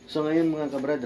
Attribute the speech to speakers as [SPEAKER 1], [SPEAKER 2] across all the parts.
[SPEAKER 1] So ngayon mga kabrad,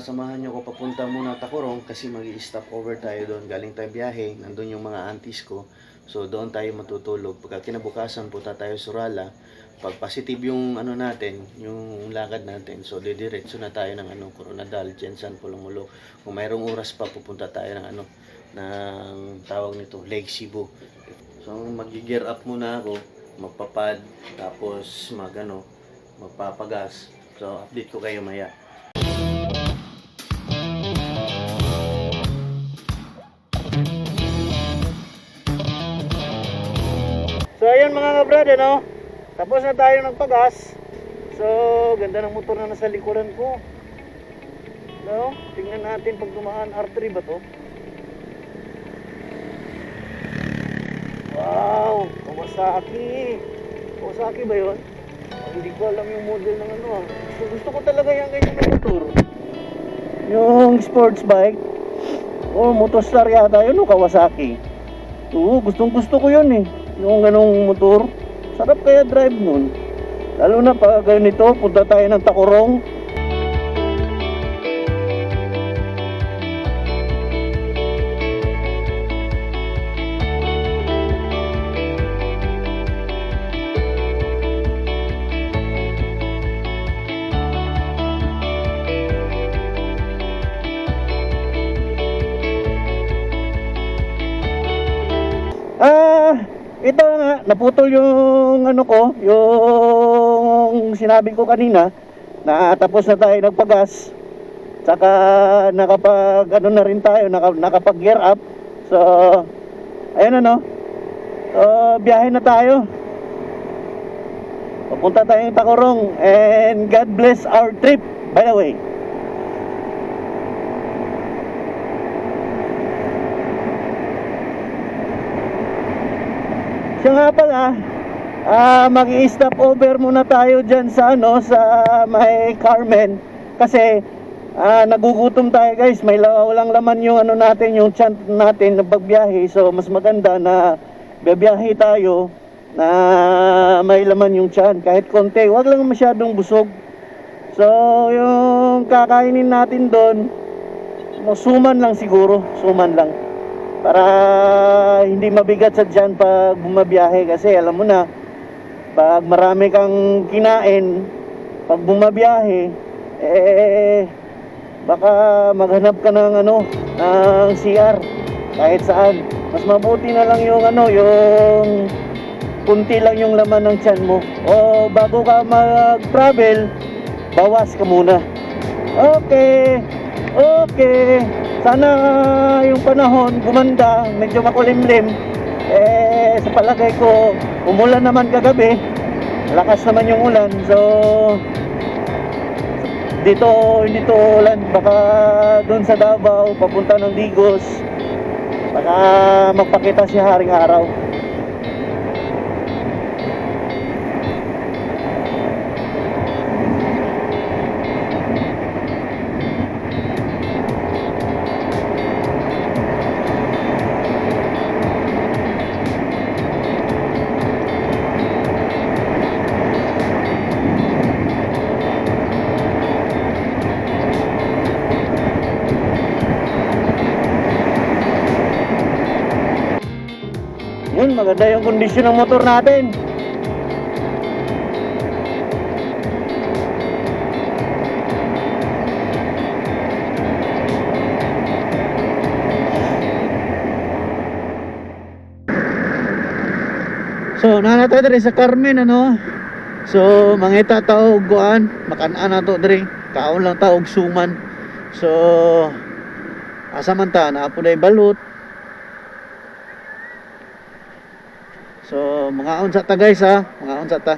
[SPEAKER 1] samahan nyo ko papunta muna Tacorong kasi mag-i-stop over tayo doon. Galing tayo biyahe, nandun yung mga aunties ko. So doon tayo matutulog. Pagka kinabukasan punta tayo Surala. Pag positive yung natin, yung lakad natin, so didiretso na tayo ng Coronadal, Jensan, Pulumulo. Kung mayroong oras pa pupunta tayo ng ng tawag nito, Lake Cebu. So mag-gear up muna ako, magpapad, tapos magpapagas. So, update ko kayo maya. So, ayun mga kabrad, tapos na tayo nagpagas. So, ganda ng motor na nasa likuran ko. No? Tingnan natin pag dumaan, R3 ba to? Wow! Kawasaki! Kawasaki ba yun? Hindi ko alam yung model ng gusto ko talaga yung ganyan na motor. Yung sports bike o Motostar yata yun o Kawasaki. Oo, gustong gusto ko yun eh. Yung ganong motor. Sarap kaya drive nun. Lalo na pag ganito, punta tayo ng Tacorong. Ito nga, naputol yung yung sinabi ko kanina na tapos na tayo nagpagas. Saka nakapag na rin tayo, nakapag gear up. So, ayun So, biyahe na tayo. Papunta tayong Tacorong and God bless our trip, by the way. Siya nga pala, mag-i-stop over muna tayo dyan sa sa may Carmen kasi nagugutom tayo guys. May walang laman yung natin, yung chant natin na pagbiyahe. So mas maganda na biyahe tayo na may laman yung tiyan kahit konti, wag lang masyadong busog. So yung kakainin natin doon, suman lang siguro, suman lang para hindi mabigat sa tiyan pag bumabiyahe. Kasi alam mo na, pag marami kang kinain pag bumabiyahe, baka maghanap ka ng ng CR kahit saan. Mas mabuti na lang yung yung kunti lang yung laman ng tiyan mo. O bago ka mag-travel, bawas ka muna. Okay. Sana yung panahon gumanda, medyo makulimlim. Sa palagay ko, umulan naman kagabi. Lakas naman yung ulan. So, dito hindi to ulan. Baka doon sa Davao, papunta ng Digos, baka magpakita si haring araw. Yun, maganda yung kondisyon ng motor natin. So, nanatay diri sa Carmen So, mangita taog kuan, makan-an na to diri. Kaon lang taog suman. So, asa man ta na apo day balut. So, mga unsa ta guys mga unsa ta.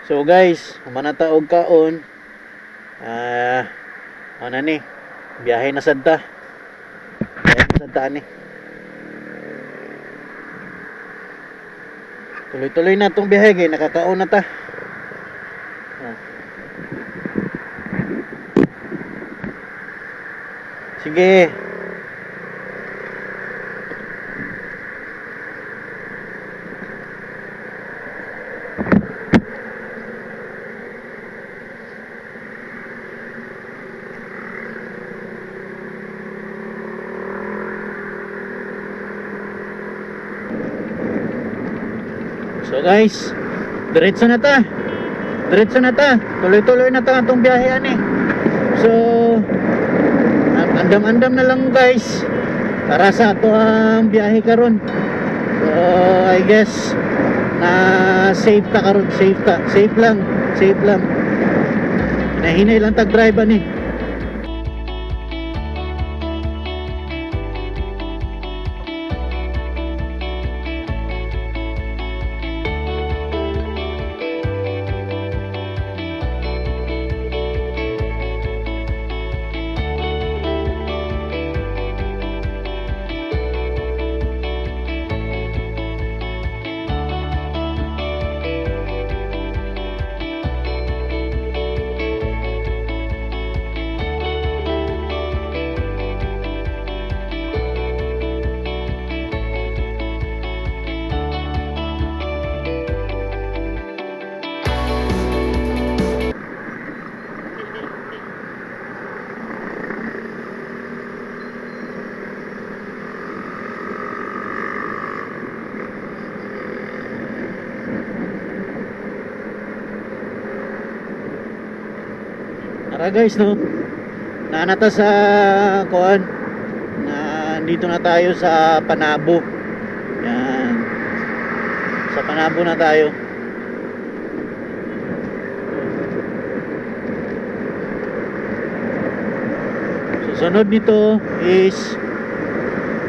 [SPEAKER 1] So guys, manata og kaon. Ano ni? Biyahe na sad ta. Biyahe na sad ta ni. Tuloy-tuloy na itong biyahe kaya nakakaon na ta. Sige. So guys, diretso na ta. Diretso na ta. Tuloy-tuloy na ta atong biyahean eh. So, andam-andam na lang guys para sa ato ang biyahe karon. So, I guess na safe ta karon, safe ta. Safe lang, safe lang. Hinahinay lang tag-drive ani. Tara guys, no, nanata sa kuan na dito na tayo sa Panabo. Yan, sa Panabo na tayo. Susunod nito is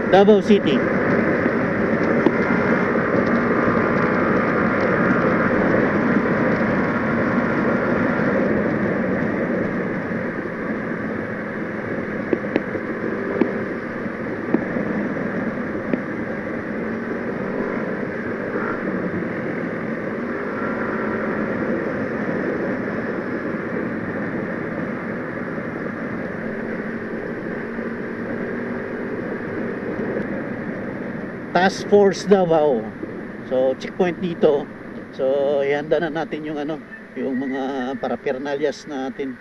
[SPEAKER 1] Davao City. Task Force Davao. So checkpoint dito. So ihanda na natin yung ano, yung mga parapernalyas natin.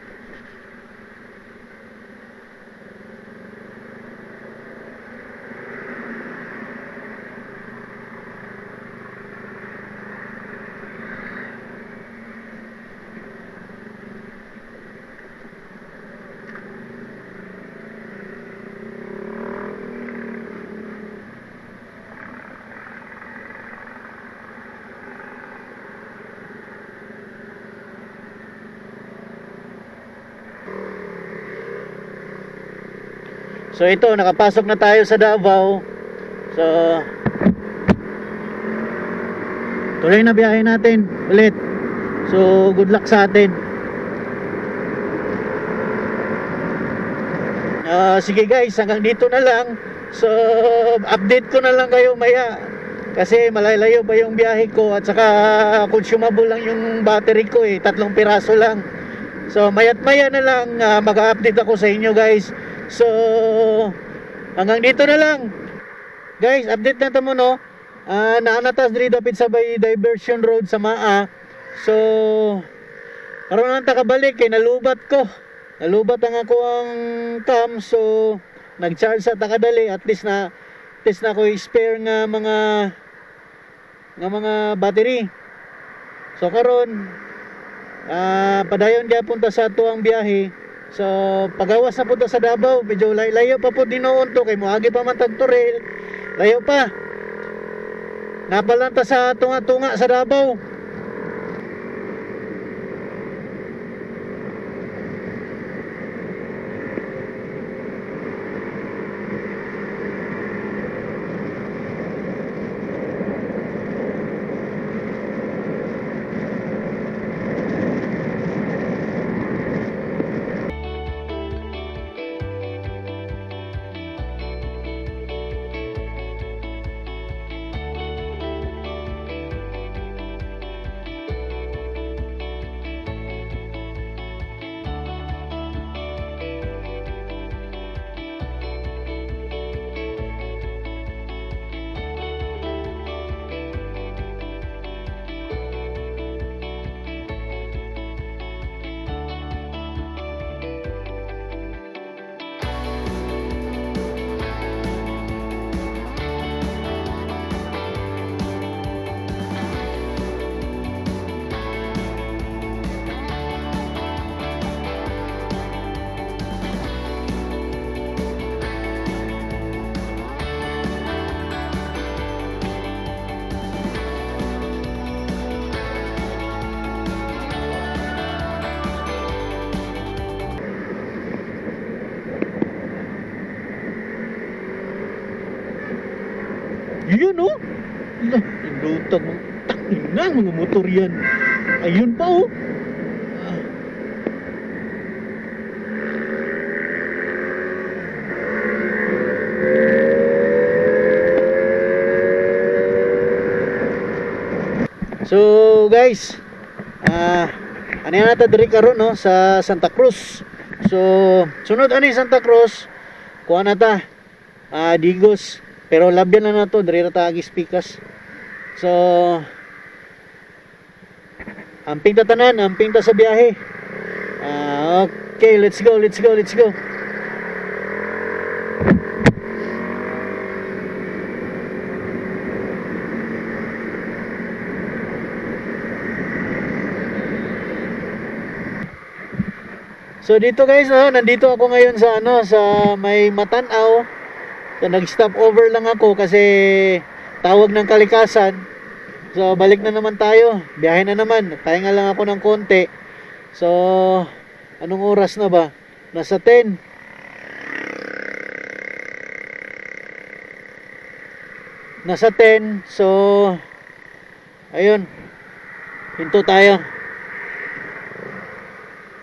[SPEAKER 1] So ito, nakapasok na tayo sa Davao. So tuloy na biyahe natin ulit. So good luck sa atin. Sige guys, hanggang dito na lang. So update ko na lang kayo maya, kasi malalayo pa yung biyahe ko at saka consumable lang yung battery ko eh, 3 piraso lang. So mayat maya na lang mag-update ako sa inyo guys. So hanggang dito na lang guys, update na tamo no. Naanatas diri dapit sa bay diversion road sa Maa. So karon lang ta kabalik kay nalubat ang ako ang cam. So nag-charge sa takadali, at least na ko spare nga mga battery. So karon padayon gyapon ta sa tuang biyahe. So pagawas na punta sa Davao, medyo layo pa po dinoon to kay moagi pa man tag Toril. Layo pa. Napalanta sa tunga-tunga sa Davao. Yun oh. Indutang mo. Takina mga motor yan. Ayun pa oh. So guys, ano yan natin diri karon no sa Santa Cruz. So sunod ani Santa Cruz, kuha na ta Digos, pero labyan na nato diri ra ta agi pikas. So amping ta tanan, amping ta sa biyahe. Okay, let's go. So dito guys, nandito ako ngayon sa sa may Matanaw. So nag-stop over lang ako kasi tawag ng kalikasan. So balik na naman tayo. Biyahe na naman. Pahinga lang ako ng konti. So anong oras na ba? Nasa 10. Nasa 10. So ayun. Hinto tayo.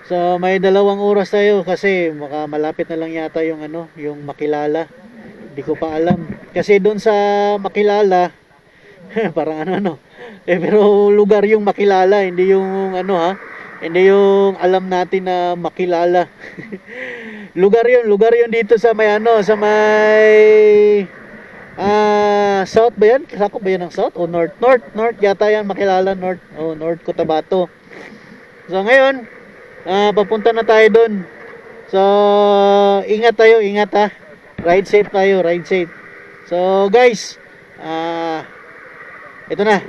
[SPEAKER 1] So may 2 oras tayo kasi malapit na lang yata yung yung Makilala. Hindi ko pa alam. Kasi doon sa Makilala parang pero lugar yung Makilala, hindi yung hindi yung alam natin na Makilala. lugar yun dito sa may sa may south ba yan? Sakop ba yan ng south o north? North yata yan, Makilala North. North Cotabato. So ngayon papunta na tayo doon. So ingat ha. Ride safe tayo, ride safe. So guys, ito na.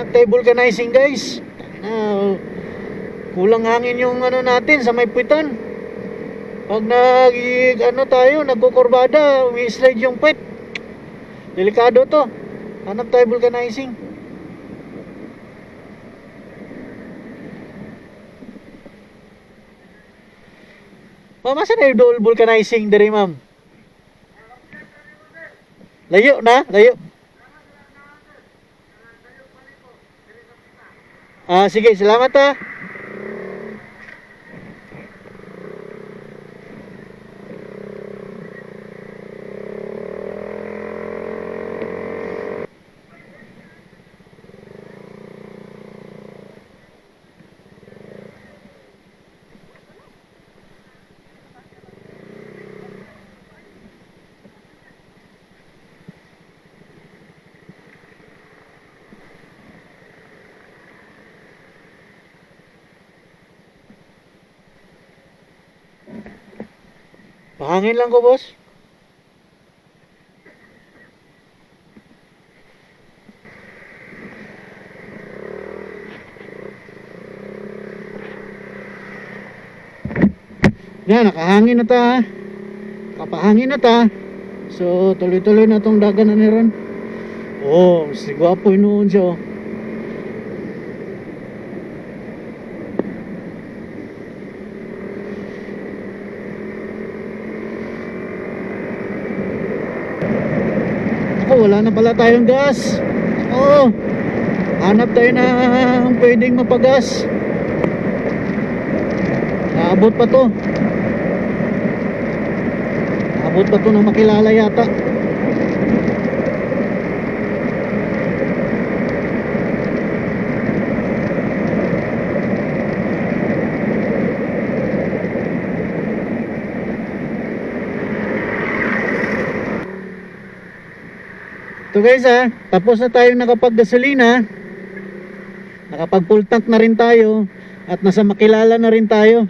[SPEAKER 1] Tayo vulcanizing guys. Kulang hangin yung natin sa may puwitan. Pag tayo nagkukurbada, umi-slide yung puwit. Delikado to. Hanap tayo vulcanizing. Mama, saan tayo vulcanizing dari ma'am? Layo na, layo. Sige, salamat ha. Pahangin lang ko, boss. Yan, nakahangin na ta. Kapahangin na ta. So, tuloy-tuloy na tong dagan na niron. Oh, si gwapo noon siya. Wala na pala tayong gas. Hanap tayo na pwedeng mapagas. abot pa to. Abot pa to ng Makilala yata. So guys tapos na tayo nakapag-gasolina, nakapag full tank na rin tayo, at nasa Makilala na rin tayo.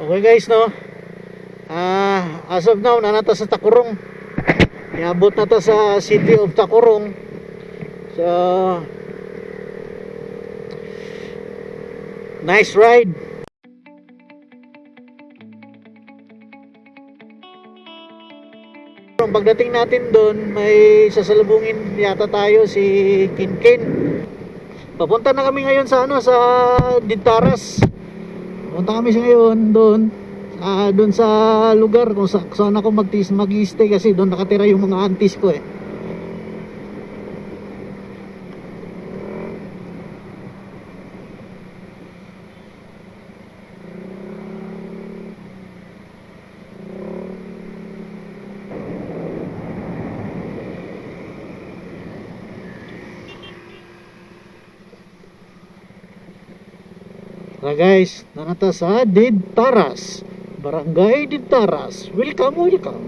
[SPEAKER 1] Okay guys, no, as of now nanata sa Takurong, iabot na ta sa city of Takurong. So nice ride. Pagdating natin doon, may sasalubungin yata tayo si Kinkin. Papunta na kami ngayon sa sa Dintaras. Punta kami ngayon doon, doon sa lugar kung saan ako mag-stay, kasi doon nakatira yung mga aunties ko guys, nanata sa Dintaras, Barangay Dintaras. Welcome, welcome.